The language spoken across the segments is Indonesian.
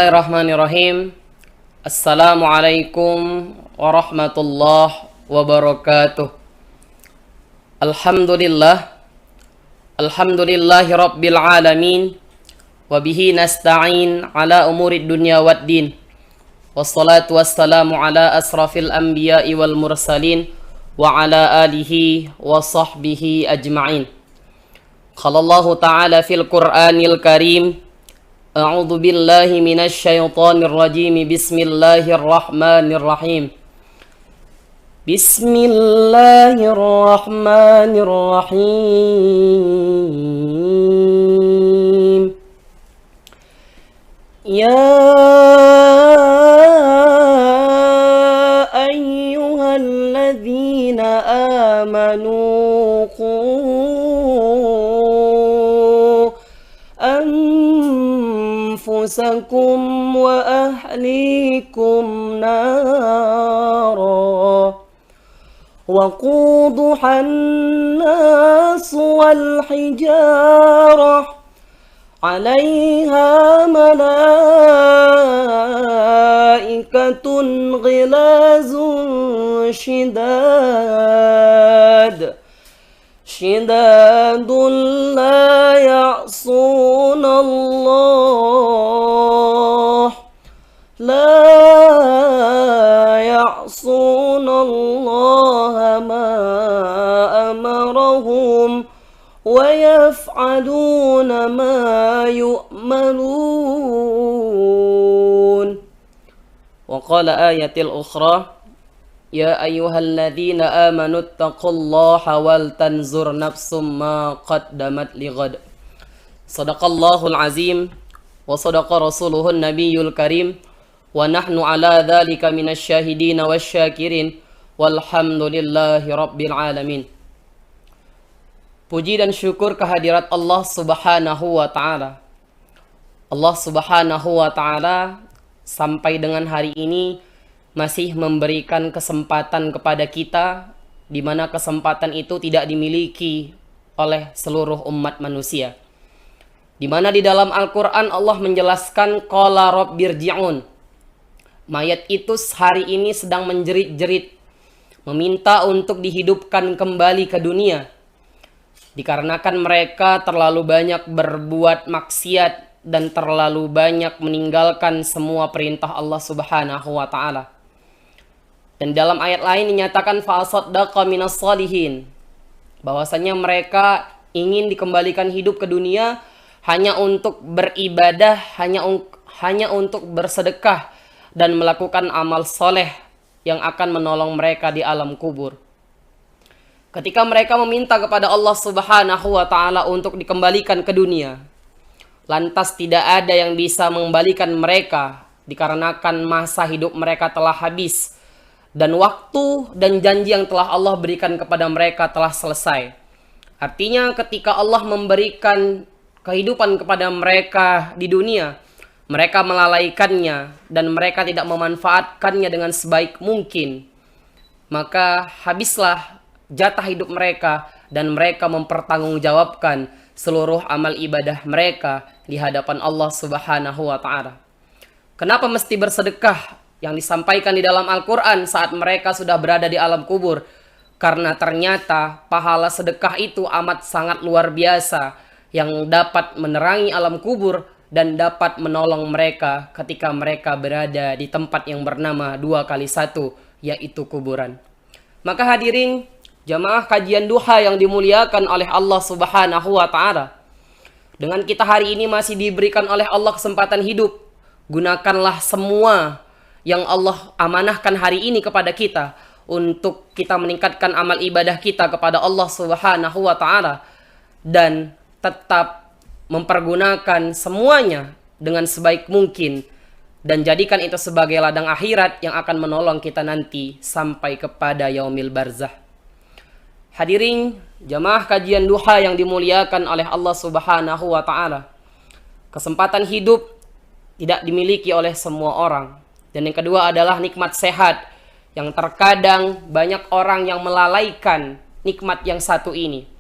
Bismillahirrahmanirrahim. Assalamualaikum warahmatullahi wabarakatuh. Alhamdulillah. Alhamdulillahi rabbil alamin. Wabihi nasta'in ala umurid dunya waddin. Wassalatu wassalamu ala asrafil anbiya'i wal mursalin. Wa ala alihi wa sahbihi ajma'in. Qalallahu ta'ala fil Qur'anil karim. A'udzu billahi minasy syaithanir rajim. Bismillahirrahmanirrahim. Bismillahirrahmanirrahim. Ya ayyuhalladzina amanu أنفسكم وأهليكم نارا وقودها الناس والحجارة عليها ملائكة غلاظ شداد لا يعصون الله ما أمرهم ويفعلون ما يؤمرون. وقال آية الأخرى يا أيها الذين آمنوا اتقوا الله ولتنظر نفس ما قدمت لغد. صدق الله العظيم وصدق رسوله النبي الكريم ونحن على ذلك من الشاهدين والشاكرين والحمد لله رب العالمين. Puji dan syukur kehadirat Allah Subhanahu wa Ta'ala. Allah Subhanahu wa Ta'ala sampai dengan hari ini masih memberikan kesempatan kepada kita, di mana kesempatan itu tidak dimiliki oleh seluruh umat manusia. Di mana di dalam Al-Quran Allah menjelaskan qala rabbirji'un. Mayat itu hari ini sedang menjerit-jerit, meminta untuk dihidupkan kembali ke dunia. Dikarenakan mereka terlalu banyak berbuat maksiat dan terlalu banyak meninggalkan semua perintah Allah Subhanahu wa Ta'ala. Dan dalam ayat lain dinyatakan fa'asaddaqa minas salihin, bahwasanya mereka ingin dikembalikan hidup ke dunia hanya untuk beribadah, hanya untuk bersedekah dan melakukan amal soleh yang akan menolong mereka di alam kubur. Ketika mereka meminta kepada Allah Subhanahu wa Ta'ala untuk dikembalikan ke dunia, lantas tidak ada yang bisa mengembalikan mereka dikarenakan masa hidup mereka telah habis dan waktu dan janji yang telah Allah berikan kepada mereka telah selesai. Artinya ketika Allah memberikan kehidupan kepada mereka di dunia, mereka melalaikannya dan mereka tidak memanfaatkannya dengan sebaik mungkin, maka habislah jatah hidup mereka dan mereka mempertanggungjawabkan seluruh amal ibadah mereka di hadapan Allah Subhanahu wa Ta'ala. Kenapa mesti bersedekah yang disampaikan di dalam Al-Quran saat mereka sudah berada di alam kubur? Karena ternyata pahala sedekah itu amat sangat luar biasa yang dapat menerangi alam kubur dan dapat menolong mereka ketika mereka berada di tempat yang bernama 2x1, yaitu kuburan. Maka hadirin jamaah kajian duha yang dimuliakan oleh Allah Subhanahu wa Ta'ala, dengan kita hari ini masih diberikan oleh Allah kesempatan hidup, gunakanlah semua yang Allah amanahkan hari ini kepada kita untuk kita meningkatkan amal ibadah kita kepada Allah Subhanahu wa Ta'ala dan tetap mempergunakan semuanya dengan sebaik mungkin dan jadikan itu sebagai ladang akhirat yang akan menolong kita nanti sampai kepada yaumil barzah. Hadirin jamaah kajian duha yang dimuliakan oleh Allah Subhanahu wa Ta'ala, kesempatan hidup tidak dimiliki oleh semua orang. Dan yang kedua adalah nikmat sehat, yang terkadang banyak orang yang melalaikan nikmat yang satu ini.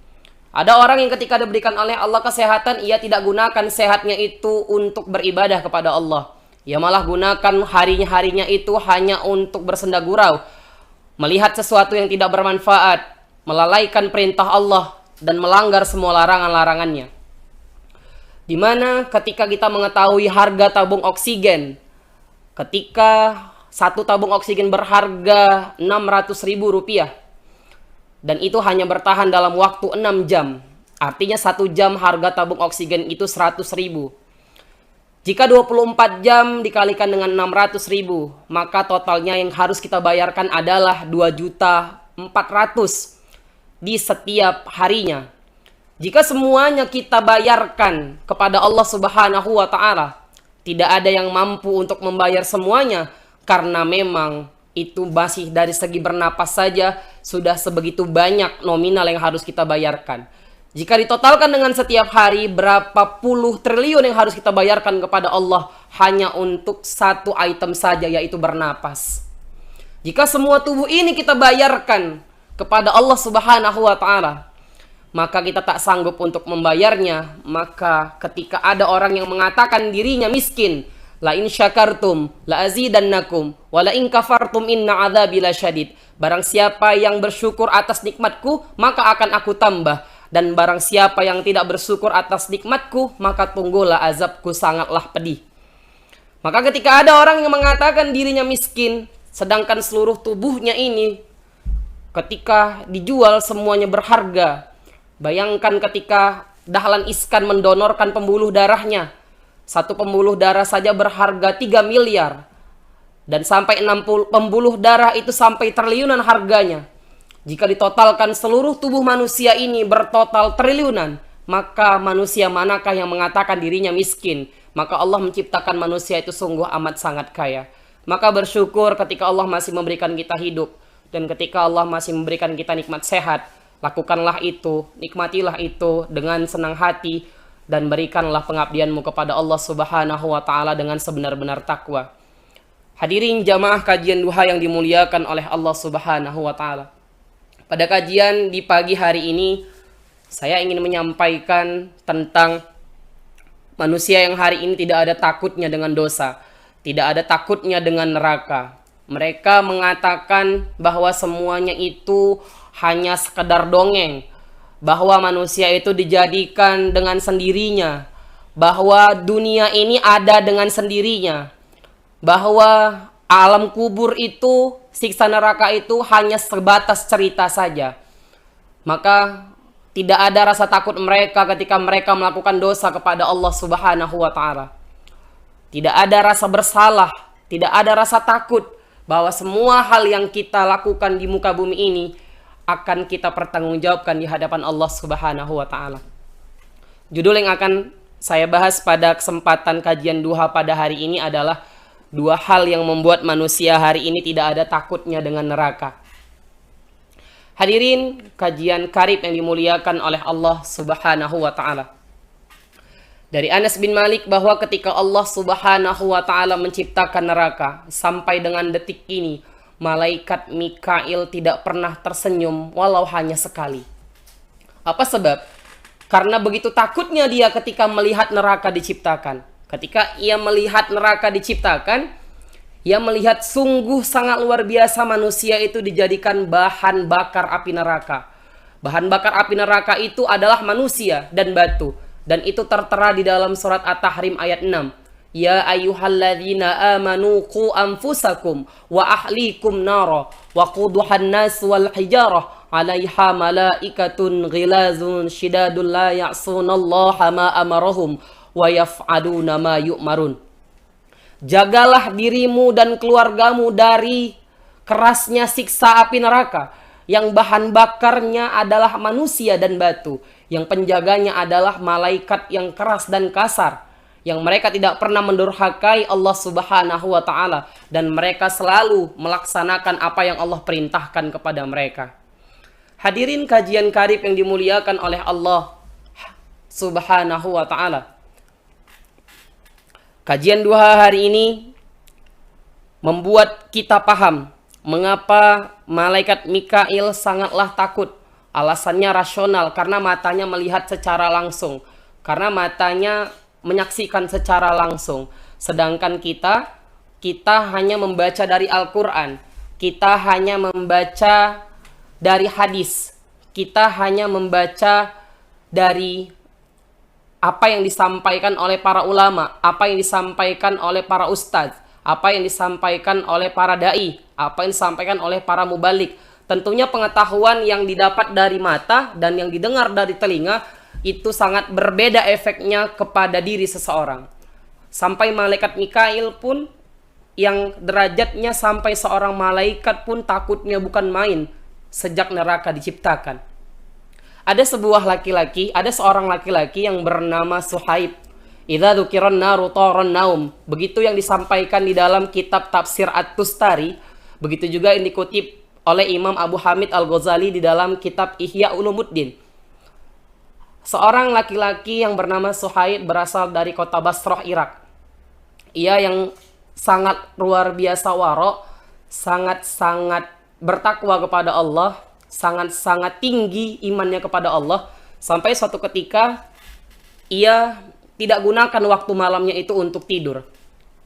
Ada orang yang ketika diberikan oleh Allah kesehatan, ia tidak gunakan sehatnya itu untuk beribadah kepada Allah. Ia malah gunakan harinya itu hanya untuk bersenda gurau, melihat sesuatu yang tidak bermanfaat, melalaikan perintah Allah, dan melanggar semua larangan-larangannya. Dimana ketika kita mengetahui harga tabung oksigen, ketika satu tabung oksigen berharga Rp600.000, dan itu hanya bertahan dalam waktu 6 jam. Artinya 1 jam harga tabung oksigen itu 100.000. Jika 24 jam dikalikan dengan 600.000, maka totalnya yang harus kita bayarkan adalah 2.400.000 di setiap harinya. Jika semuanya kita bayarkan kepada Allah Subhanahu wa Ta'ala, tidak ada yang mampu untuk membayar semuanya, karena memang itu masih dari segi bernapas saja sudah sebegitu banyak nominal yang harus kita bayarkan. Jika ditotalkan dengan setiap hari, berapa puluh triliun yang harus kita bayarkan kepada Allah hanya untuk satu item saja, yaitu bernapas. Jika semua tubuh ini kita bayarkan kepada Allah Subhanahu wa Ta'ala, maka kita tak sanggup untuk membayarnya. Maka ketika ada orang yang mengatakan dirinya miskin, la in syakartum la azidannakum wa la in kafartum inna adzabi lasyadid. Barang siapa yang bersyukur atas nikmatku, maka akan aku tambah. Dan barang siapa yang tidak bersyukur atas nikmatku, maka tunggulah azabku sangatlah pedih. Maka ketika ada orang yang mengatakan dirinya miskin, sedangkan seluruh tubuhnya ini ketika dijual semuanya berharga. Bayangkan ketika Dahlan Iskan mendonorkan pembuluh darahnya. Satu pembuluh darah saja berharga 3 miliar. Dan sampai 60 pembuluh darah itu sampai triliunan harganya. Jika ditotalkan seluruh tubuh manusia ini bertotal triliunan, maka manusia manakah yang mengatakan dirinya miskin? Maka Allah menciptakan manusia itu sungguh amat sangat kaya. Maka bersyukur ketika Allah masih memberikan kita hidup, dan ketika Allah masih memberikan kita nikmat sehat. Lakukanlah itu, nikmatilah itu dengan senang hati, dan berikanlah pengabdianmu kepada Allah Subhanahu wa Ta'ala dengan sebenar-benar takwa. Hadirin jamaah kajian duha yang dimuliakan oleh Allah Subhanahu wa Ta'ala. Pada kajian di pagi hari ini, saya ingin menyampaikan tentang manusia yang hari ini tidak ada takutnya dengan dosa, tidak ada takutnya dengan neraka. Mereka mengatakan bahwa semuanya itu hanya sekedar dongeng, bahwa manusia itu dijadikan dengan sendirinya, bahwa dunia ini ada dengan sendirinya, bahwa alam kubur itu, siksa neraka itu hanya sebatas cerita saja. Maka tidak ada rasa takut mereka ketika mereka melakukan dosa kepada Allah Subhanahu wa Ta'ala. Tidak ada rasa bersalah, tidak ada rasa takut bahwa semua hal yang kita lakukan di muka bumi ini akan kita pertanggungjawabkan di hadapan Allah Subhanahu wa Ta'ala. Judul yang akan saya bahas pada kesempatan kajian duha pada hari ini adalah 2 hal yang membuat manusia hari ini tidak ada takutnya dengan neraka. Hadirin kajian karib yang dimuliakan oleh Allah Subhanahu wa Ta'ala. Dari Anas bin Malik bahwa ketika Allah Subhanahu wa Ta'ala menciptakan neraka, sampai dengan detik ini malaikat Mikail tidak pernah tersenyum walau hanya sekali. Apa sebab? Karena begitu takutnya dia ketika melihat neraka diciptakan. Ketika ia melihat neraka diciptakan, ia melihat sungguh sangat luar biasa manusia itu dijadikan bahan bakar api neraka. Bahan bakar api neraka itu adalah manusia dan batu. Dan itu tertera di dalam surat At-Tahrim ayat 6. Ya ayyuhalladzina amanu qu anfusakum wa ahlikum nara wa quduhan nas wal hijarah 'alaiha malaikatun ghilazun shidadun la ya'sunallaha ma amarahum wa yaf'aluna ma yu'marun. Jagalah dirimu dan keluargamu dari kerasnya siksa api neraka, yang bahan bakarnya adalah manusia dan batu, yang penjaganya adalah malaikat yang keras dan kasar, yang mereka tidak pernah mendurhakai Allah Subhanahu wa Ta'ala, dan mereka selalu melaksanakan apa yang Allah perintahkan kepada mereka. Hadirin kajian karib yang dimuliakan oleh Allah Subhanahu wa Ta'ala. Kajian duha hari ini membuat kita paham mengapa malaikat Mikail sangatlah takut. Alasannya rasional, karena matanya melihat secara langsung, karena matanya menyaksikan secara langsung, Sedangkan kita hanya membaca dari Al-Quran, kita hanya membaca dari hadis, kita hanya membaca dari apa yang disampaikan oleh para ulama, apa yang disampaikan oleh para ustadz, apa yang disampaikan oleh para da'i, apa yang disampaikan oleh para mubalik. Tentunya pengetahuan yang didapat dari mata dan yang didengar dari telinga itu sangat berbeda efeknya kepada diri seseorang. Sampai malaikat Mikail pun yang derajatnya sampai seorang malaikat pun takutnya bukan main sejak neraka diciptakan. Ada seorang laki-laki yang bernama Suhaib. Idza dzukiran naru taran naum. Begitu yang disampaikan di dalam kitab tafsir At-Tustari, begitu juga yang dikutip oleh Imam Abu Hamid Al-Ghazali di dalam kitab Ihya Ulumuddin. Seorang laki-laki yang bernama Suhaib berasal dari kota Basrah, Irak. Ia yang sangat luar biasa waro, sangat-sangat bertakwa kepada Allah, sangat-sangat tinggi imannya kepada Allah, sampai suatu ketika ia tidak gunakan waktu malamnya itu untuk tidur.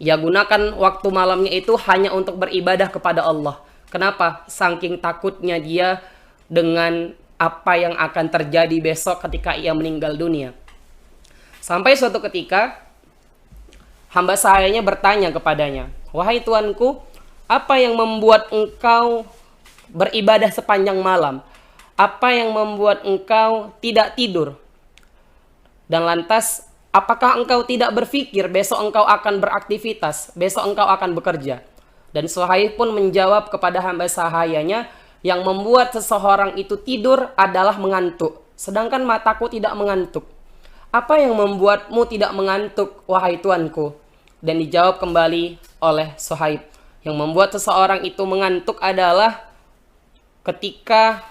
Ia gunakan waktu malamnya itu hanya untuk beribadah kepada Allah. Kenapa? Saking takutnya dia dengan apa yang akan terjadi besok ketika ia meninggal dunia. Sampai suatu ketika hamba sahayanya bertanya kepadanya, "Wahai tuanku, apa yang membuat engkau beribadah sepanjang malam? Apa yang membuat engkau tidak tidur? Dan lantas, apakah engkau tidak berpikir besok engkau akan beraktivitas, besok engkau akan bekerja?" Dan Suhaib pun menjawab kepada hamba sahayanya, yang membuat seseorang itu tidur adalah mengantuk, sedangkan mataku tidak mengantuk. Apa yang membuatmu tidak mengantuk, wahai tuanku? Dan dijawab kembali oleh Suhaib, yang membuat seseorang itu mengantuk adalah ketika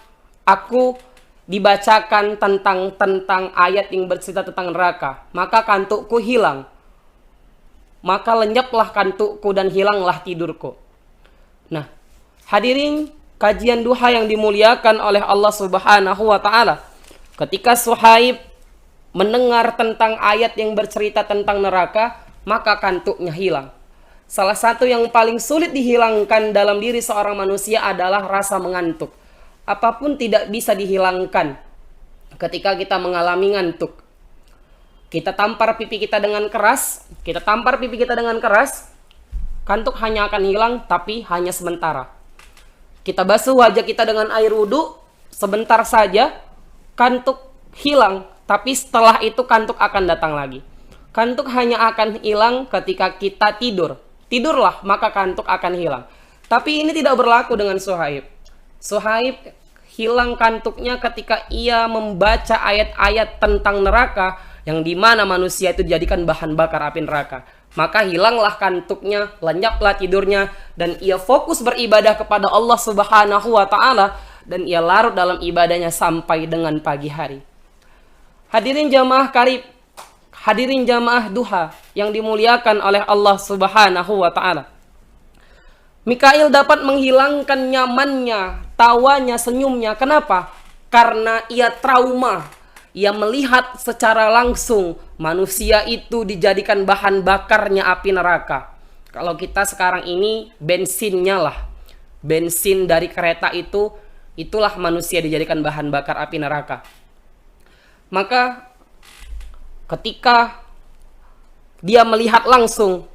aku dibacakan tentang ayat yang bercerita tentang neraka, maka kantukku hilang. Maka lenyaplah kantukku dan hilanglah tidurku. Nah, hadirin kajian duha yang dimuliakan oleh Allah Subhanahu wa taala. Ketika Suhaib mendengar tentang ayat yang bercerita tentang neraka, maka kantuknya hilang. Salah satu yang paling sulit dihilangkan dalam diri seorang manusia adalah rasa mengantuk. Apapun tidak bisa dihilangkan ketika kita mengalami ngantuk. Kita tampar pipi kita dengan keras, kantuk hanya akan hilang, tapi hanya sementara. Kita basuh wajah kita dengan air wudhu, sebentar saja kantuk hilang, tapi setelah itu kantuk akan datang lagi. Kantuk hanya akan hilang ketika kita tidur. Tidurlah, maka kantuk akan hilang. Tapi ini tidak berlaku dengan Suhaib. Suhaib hilang kantuknya ketika ia membaca ayat-ayat tentang neraka, yang dimana manusia itu dijadikan bahan bakar api neraka. Maka hilanglah kantuknya, lenyaplah tidurnya, dan ia fokus beribadah kepada Allah Subhanahu wa taala, dan ia larut dalam ibadahnya sampai dengan pagi hari. Hadirin jamaah karib, hadirin jamaah duha yang dimuliakan oleh Allah Subhanahu wa taala. Mikail dapat menghilangkan nyamannya, tawanya, senyumnya. Kenapa? Karena ia trauma. Ia melihat secara langsung manusia itu dijadikan bahan bakarnya api neraka. Kalau kita sekarang ini bensinnya lah, bensin dari kereta itu, itulah manusia dijadikan bahan bakar api neraka. Maka ketika dia melihat langsung,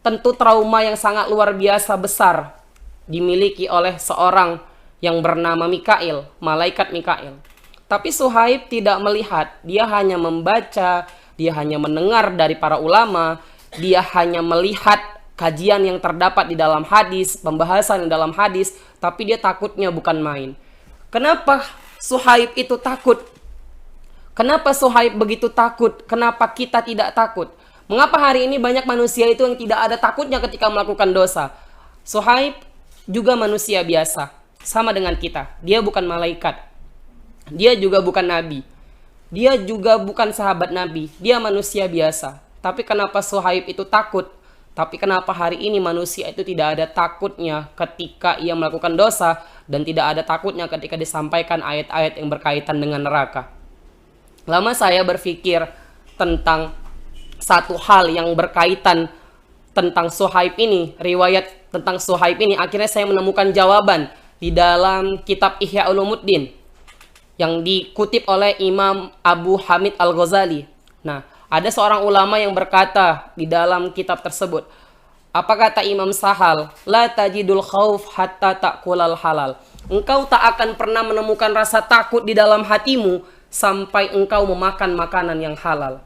tentu trauma yang sangat luar biasa besar dimiliki oleh seorang yang bernama Mikail, malaikat Mikail. Tapi Suhaib tidak melihat, dia hanya membaca, dia hanya mendengar dari para ulama, dia hanya melihat kajian yang terdapat di dalam hadis, pembahasan di dalam hadis, tapi dia takutnya bukan main. Kenapa Suhaib itu takut? Kenapa Suhaib begitu takut? Kenapa kita tidak takut? Mengapa hari ini banyak manusia itu yang tidak ada takutnya ketika melakukan dosa? Suhaib juga manusia biasa, sama dengan kita. Dia bukan malaikat. Dia juga bukan nabi. Dia juga bukan sahabat nabi. Dia manusia biasa. Tapi kenapa Suhaib itu takut? Tapi kenapa hari ini manusia itu tidak ada takutnya ketika ia melakukan dosa, dan tidak ada takutnya ketika disampaikan ayat-ayat yang berkaitan dengan neraka? Lama saya berpikir tentang satu hal yang berkaitan tentang Suhaib ini, riwayat tentang Suhaib ini, akhirnya saya menemukan jawaban di dalam kitab Ihya Ulumuddin yang dikutip oleh Imam Abu Hamid Al-Ghazali. Nah, ada seorang ulama yang berkata di dalam kitab tersebut, apa kata Imam Sahal? La tajidul khauf hatta ta'kulal halal. Engkau tak akan pernah menemukan rasa takut di dalam hatimu sampai engkau memakan makanan yang halal.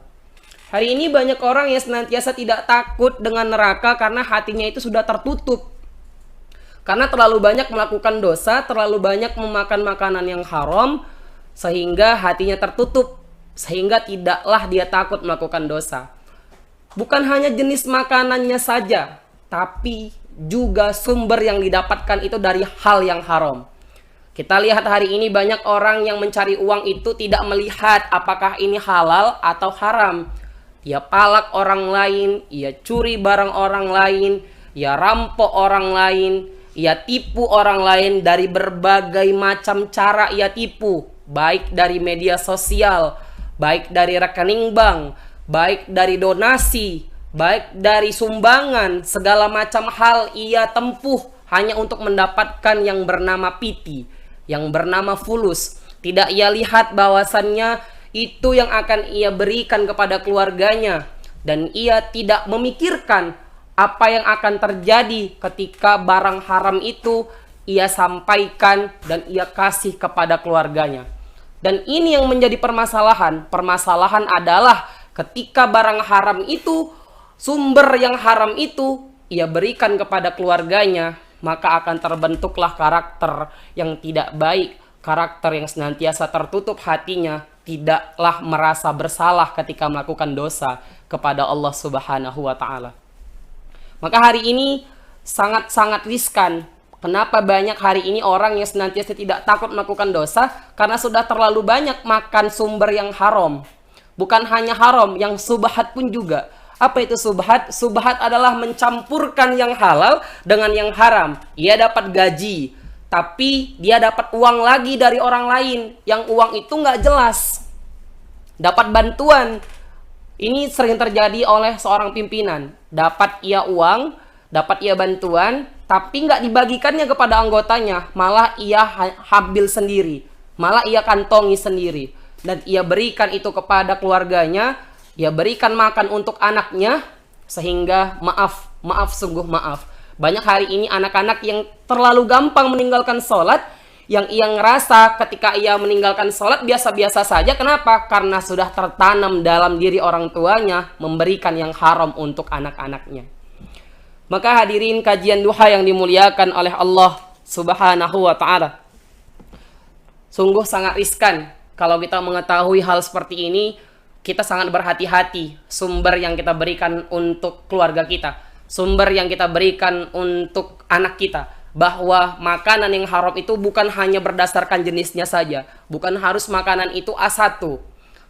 Hari ini banyak orang yang senantiasa tidak takut dengan neraka karena hatinya itu sudah tertutup. Karena terlalu banyak melakukan dosa, terlalu banyak memakan makanan yang haram, sehingga hatinya tertutup, sehingga tidaklah dia takut melakukan dosa. Bukan hanya jenis makanannya saja, tapi juga sumber yang didapatkan itu dari hal yang haram. Kita lihat hari ini banyak orang yang mencari uang itu tidak melihat apakah ini halal atau haram. Ia palak orang lain, ia curi barang orang lain, ia rampok orang lain, ia tipu orang lain dari berbagai macam cara ia tipu. Baik dari media sosial, baik dari rekening bank, baik dari donasi, baik dari sumbangan, segala macam hal ia tempuh hanya untuk mendapatkan yang bernama piti, yang bernama fulus. Tidak ia lihat bahwasannya itu yang akan ia berikan kepada keluarganya, dan ia tidak memikirkan apa yang akan terjadi ketika barang haram itu ia sampaikan dan ia kasih kepada keluarganya. Dan ini yang menjadi permasalahan. Permasalahan adalah ketika barang haram itu, sumber yang haram itu ia berikan kepada keluarganya, maka akan terbentuklah karakter yang tidak baik, karakter yang senantiasa tertutup hatinya, tidaklah merasa bersalah ketika melakukan dosa kepada Allah Subhanahu wa Ta'ala. Maka hari ini sangat-sangat riskan. Kenapa banyak hari ini orang yang senantiasa tidak takut melakukan dosa? Karena sudah terlalu banyak makan sumber yang haram. Bukan hanya haram, yang subhat pun juga. Apa itu subhat? Subhat adalah mencampurkan yang halal dengan yang haram. Ia dapat gaji, tapi dia dapat uang lagi dari orang lain, yang uang itu nggak jelas. Dapat bantuan. Ini sering terjadi oleh seorang pimpinan. Dapat ia uang, dapat ia bantuan, tapi nggak dibagikannya kepada anggotanya, malah ia ambil sendiri, malah ia kantongi sendiri, dan ia berikan itu kepada keluarganya, ia berikan makan untuk anaknya, sehingga maaf sungguh maaf. Banyak hari ini anak-anak yang terlalu gampang meninggalkan sholat, yang ia ngerasa ketika ia meninggalkan sholat biasa-biasa saja. Kenapa? Karena sudah tertanam dalam diri orang tuanya memberikan yang haram untuk anak-anaknya. Maka hadirin kajian duha yang dimuliakan oleh Allah Subhanahu wa Ta'ala, sungguh sangat riskan kalau kita mengetahui hal seperti ini. Kita sangat berhati-hati sumber yang kita berikan untuk keluarga kita, sumber yang kita berikan untuk anak kita, bahwa makanan yang haram itu bukan hanya berdasarkan jenisnya saja, bukan harus makanan itu A1,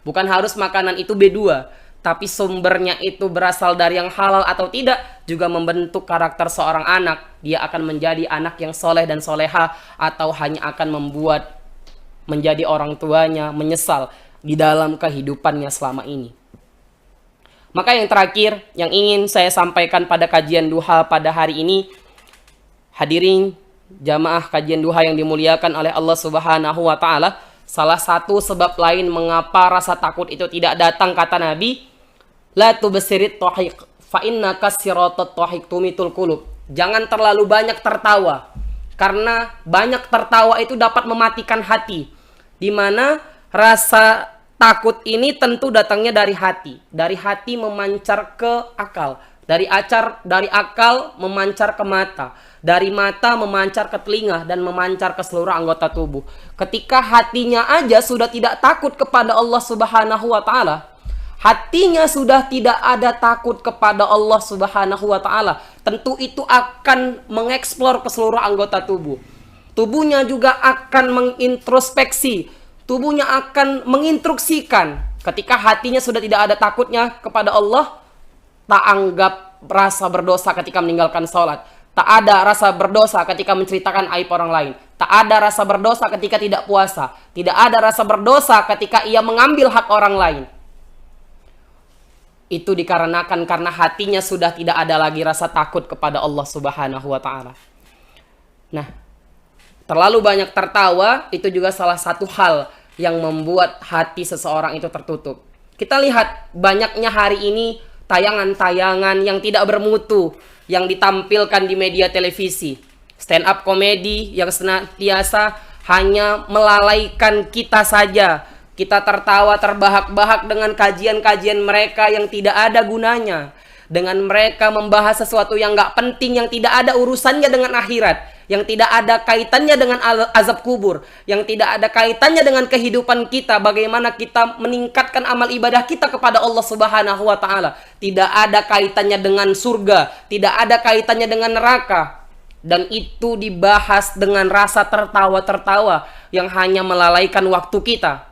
bukan harus makanan itu B2, tapi sumbernya itu berasal dari yang halal atau tidak juga membentuk karakter seorang anak. Dia akan menjadi anak yang soleh dan soleha, atau hanya akan membuat menjadi orang tuanya menyesal di dalam kehidupannya selama ini. Maka yang terakhir yang ingin saya sampaikan pada kajian duha pada hari ini, hadirin jamaah kajian duha yang dimuliakan oleh Allah Subhanahu wa Ta'ala, salah satu sebab lain mengapa rasa takut itu tidak datang, kata Nabi, la tubsirit tahiq fa inna kasiratat tahiq tumitul qulub. Jangan terlalu banyak tertawa, karena banyak tertawa itu dapat mematikan hati. Di mana rasa takut ini tentu datangnya dari hati. Dari hati memancar ke akal, dari akal memancar ke mata, dari mata memancar ke telinga, dan memancar ke seluruh anggota tubuh. Ketika hatinya aja sudah tidak takut kepada Allah Subhanahu wa Ta'ala, hatinya sudah tidak ada takut kepada Allah Subhanahu wa Ta'ala, tentu itu akan mengeksplor ke seluruh anggota tubuh. Tubuhnya juga akan mengintrospeksi, tubuhnya akan menginstruksikan. Ketika hatinya sudah tidak ada takutnya kepada Allah, tak anggap rasa berdosa ketika meninggalkan sholat, tak ada rasa berdosa ketika menceritakan aib orang lain, tak ada rasa berdosa ketika tidak puasa, tidak ada rasa berdosa ketika ia mengambil hak orang lain. itu dikarenakan karena hatinya sudah tidak ada lagi rasa takut kepada Allah Subhanahu wa taala. Nah, terlalu banyak tertawa itu juga salah satu hal yang membuat hati seseorang itu tertutup. Kita lihat banyaknya hari ini tayangan-tayangan yang tidak bermutu yang ditampilkan di media televisi. Stand up komedi yang senantiasa hanya melalaikan kita saja. Kita tertawa terbahak-bahak dengan kajian-kajian mereka yang tidak ada gunanya. Dengan mereka membahas sesuatu yang gak penting, yang tidak ada urusannya dengan akhirat, yang tidak ada kaitannya dengan azab kubur, yang tidak ada kaitannya dengan kehidupan kita, bagaimana kita meningkatkan amal ibadah kita kepada Allah Subhanahu wa taala. Tidak ada kaitannya dengan surga, tidak ada kaitannya dengan neraka. Dan itu dibahas dengan rasa tertawa-tertawa yang hanya melalaikan waktu kita.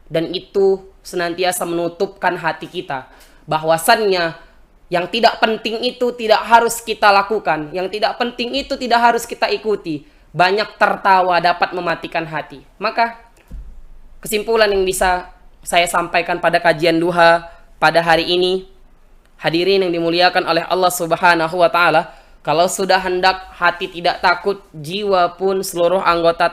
Dan itu senantiasa menutupkan hati kita. Bahwasannya yang tidak penting itu tidak harus kita lakukan. Yang tidak penting itu tidak harus kita ikuti. Banyak tertawa dapat mematikan hati. Maka kesimpulan yang bisa saya sampaikan pada kajian duha pada hari ini, hadirin yang dimuliakan oleh Allah Subhanahu wa taala, kalau sudah hendak hati tidak takut, jiwa pun seluruh anggota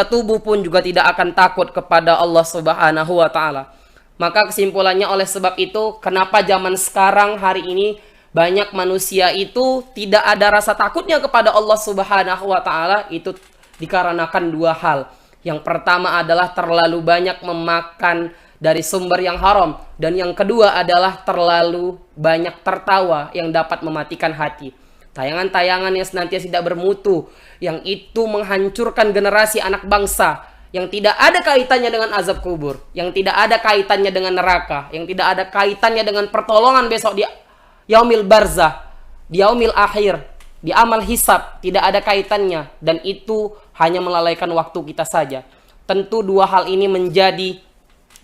tubuh pun juga tidak akan takut kepada Allah Subhanahu wa taala. Maka kesimpulannya oleh sebab itu, kenapa zaman sekarang hari ini banyak manusia itu tidak ada rasa takutnya kepada Allah Subhanahu wa taala, itu dikarenakan dua hal. Yang pertama adalah terlalu banyak memakan dari sumber yang haram, dan yang kedua adalah terlalu banyak tertawa yang dapat mematikan hati. Tayangan-tayangan yang senantiasa tidak bermutu, yang itu menghancurkan generasi anak bangsa, yang tidak ada kaitannya dengan azab kubur, yang tidak ada kaitannya dengan neraka, yang tidak ada kaitannya dengan pertolongan besok di yaumil barzah, di yaumil akhir, di amal hisab, tidak ada kaitannya, dan itu hanya melalaikan waktu kita saja. Tentu dua hal ini menjadi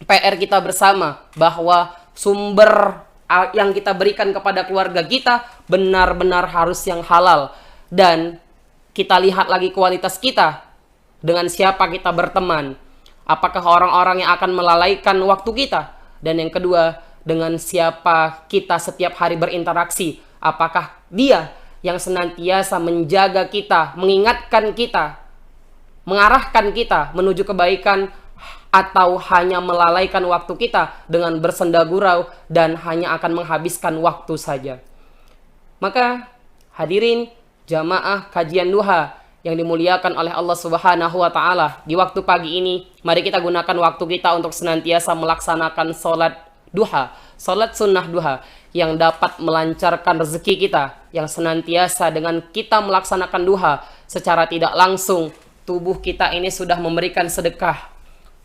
PR kita bersama, bahwa sumber yang kita berikan kepada keluarga kita benar-benar harus yang halal. Dan kita lihat lagi kualitas kita, dengan siapa kita berteman. Apakah orang-orang yang akan melalaikan waktu kita? Dan yang kedua, dengan siapa kita setiap hari berinteraksi. Apakah dia yang senantiasa menjaga kita, mengingatkan kita, mengarahkan kita menuju kebaikan, atau hanya melalaikan waktu kita dengan bersenda gurau dan hanya akan menghabiskan waktu saja. Maka hadirin jamaah kajian duha yang dimuliakan oleh Allah Subhanahu wa taala, di waktu pagi ini mari kita gunakan waktu kita untuk senantiasa melaksanakan salat duha, salat sunnah duha yang dapat melancarkan rezeki kita, yang senantiasa dengan kita melaksanakan duha secara tidak langsung tubuh kita ini sudah memberikan sedekah.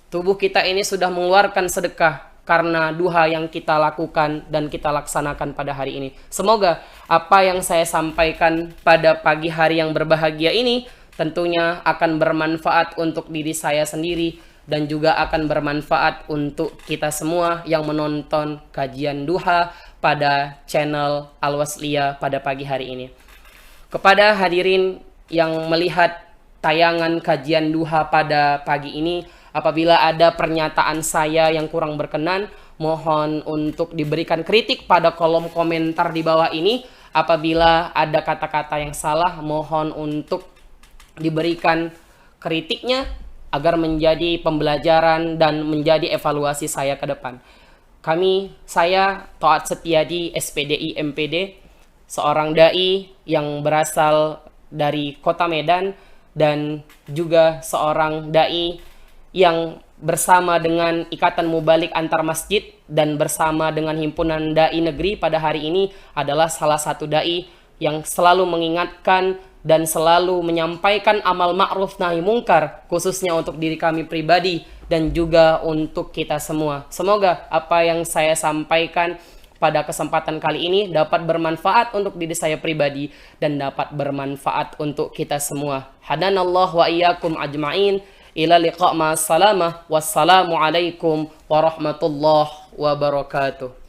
Tubuh kita ini sudah mengeluarkan sedekah karena duha yang kita lakukan dan kita laksanakan pada hari ini. Semoga apa yang saya sampaikan pada pagi hari yang berbahagia ini tentunya akan bermanfaat untuk diri saya sendiri dan juga akan bermanfaat untuk kita semua yang menonton kajian duha pada channel Al-Wasliyah pada pagi hari ini. Kepada hadirin yang melihat tayangan kajian duha pada pagi ini, apabila ada pernyataan saya yang kurang berkenan, mohon untuk diberikan kritik pada kolom komentar di bawah ini. Apabila ada kata-kata yang salah, mohon untuk diberikan kritiknya agar menjadi pembelajaran dan menjadi evaluasi saya ke depan. Saya Toat Setiadi, SPDI MPD, seorang dai yang berasal dari Kota Medan dan juga seorang dai yang bersama dengan Ikatan Mubalik Antar Masjid dan bersama dengan Himpunan Dai Negeri pada hari ini adalah salah satu dai yang selalu mengingatkan dan selalu menyampaikan amal ma'ruf nahi mungkar, khususnya untuk diri kami pribadi dan juga untuk kita semua. Semoga apa yang saya sampaikan pada kesempatan kali ini dapat bermanfaat untuk diri saya pribadi dan dapat bermanfaat untuk kita semua. Hadanallahu wa iyyakum ajma'in. Ila liqa' ma salamah. Wassalamu alaikum warahmatullahi wabarakatuh.